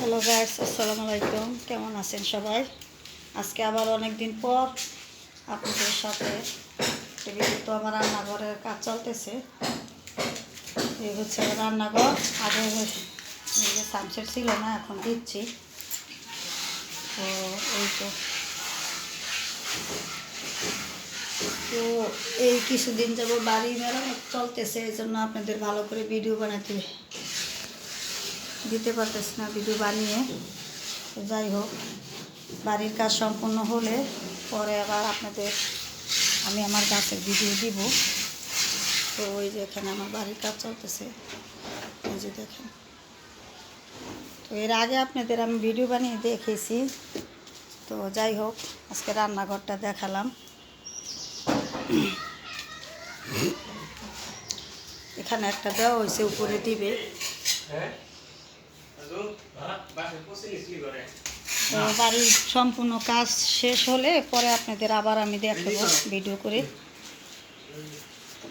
Hello guys, আসসালামু আলাইকুম। কেমন আছেন সবাই? আজকে আবার অনেক দিন পর আপনাদের সাথে তো আমার রান্নাঘরের কাজ চলতেছে। এই হচ্ছে রান্নাঘর। আগে এই যে সানসেট ছিল না, এখন দিচ্ছি। তো এই তো তো এই কিছুদিন যাব বাড়ি মেরামত চলতেছে, এই জন্য আপনাদের ভালো করে ভিডিও বানাতে দিতে পারতেছি না, ভিডিও বানিয়ে। তো যাই হোক, বাড়ির কাজ সম্পূর্ণ হলে পরে আবার আপনাদের আমি আমার গাছের ভিডিও দিব। তো ওই যে এখানে আমার বাড়ির কাজ চলতেছে, এই যে দেখেন। তো এর আগে আপনাদের আমি ভিডিও বানিয়ে দেখেছি। তো যাই হোক, আজকে রান্নাঘরটা দেখালাম। এখানে একটা দেওয়া হয়েছে, উপরে দিবে। তো বাড়ির সম্পূর্ণ কাজ শেষ হলে পরে আপনাদের আবার আমি দেখাবো ভিডিও করে।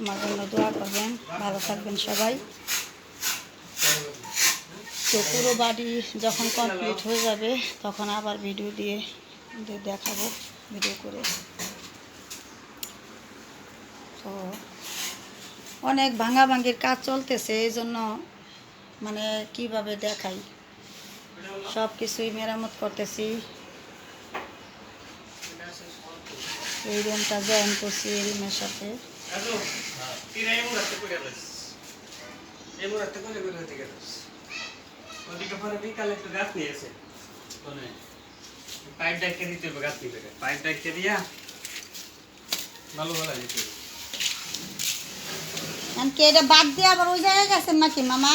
আমার জন্য দোয়া করবেন, ভালো থাকবেন সবাই। তো পুরো বাড়ি যখন কমপ্লিট হয়ে যাবে তখন আবার ভিডিও দিয়ে দেখাবো, ভিডিও করে। তো অনেক ভাঙাভাঙির কাজ চলতেছে, এই জন্য মানে কিভাবে দেখাই, সব কিছুই মেরামত করতেছি। এই রুমটা জয়েন করছি এই রুমের সাথে। এটা বাদ দিয়ে আবার ওই জায়গায় গেছেন নাকি মামা?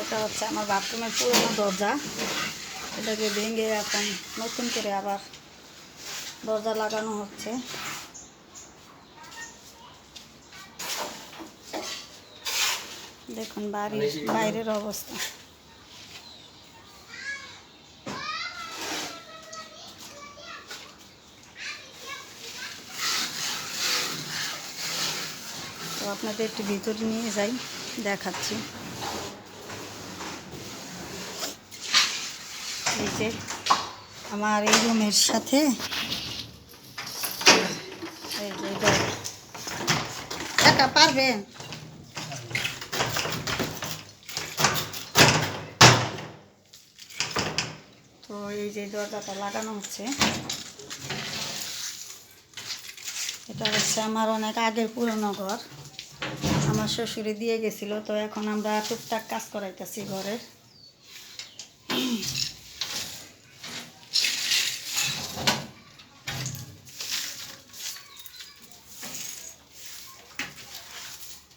এটা হচ্ছে আমার বাথরুমের পুরোনো দরজা, এটাকে ভেঙে এখন নতুন করে আবার দরজা লাগানো হচ্ছে। দেখুন বাড়ির বাইরের অবস্থা। তো আপনাদের একটু ভিতরে নিয়ে যাই, দেখাচ্ছি। এই যে আমার এই রুমের সাথে এই যে টাকা পারবেন। তো এই যে দরজাটা লাগানো হচ্ছে, এটা হচ্ছে আমার অনেক আগের পুরনো ঘর, আমার শ্বশুরে দিয়ে গেছিল। তো এখন আমরা টুকটাক কাজ করাইতেছি ঘরের।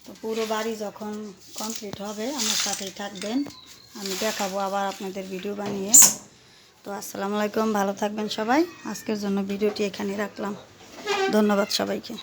তো পুরো বাড়ি যখন কমপ্লিট হবে আমার সাথেই থাকবেন, আমি দেখাবো আবার আপনাদের ভিডিও বানিয়ে। তো আসসালামু আলাইকুম, ভালো থাকবেন সবাই। আজকের জন্য ভিডিওটি এখানে রাখলাম। ধন্যবাদ সবাইকে।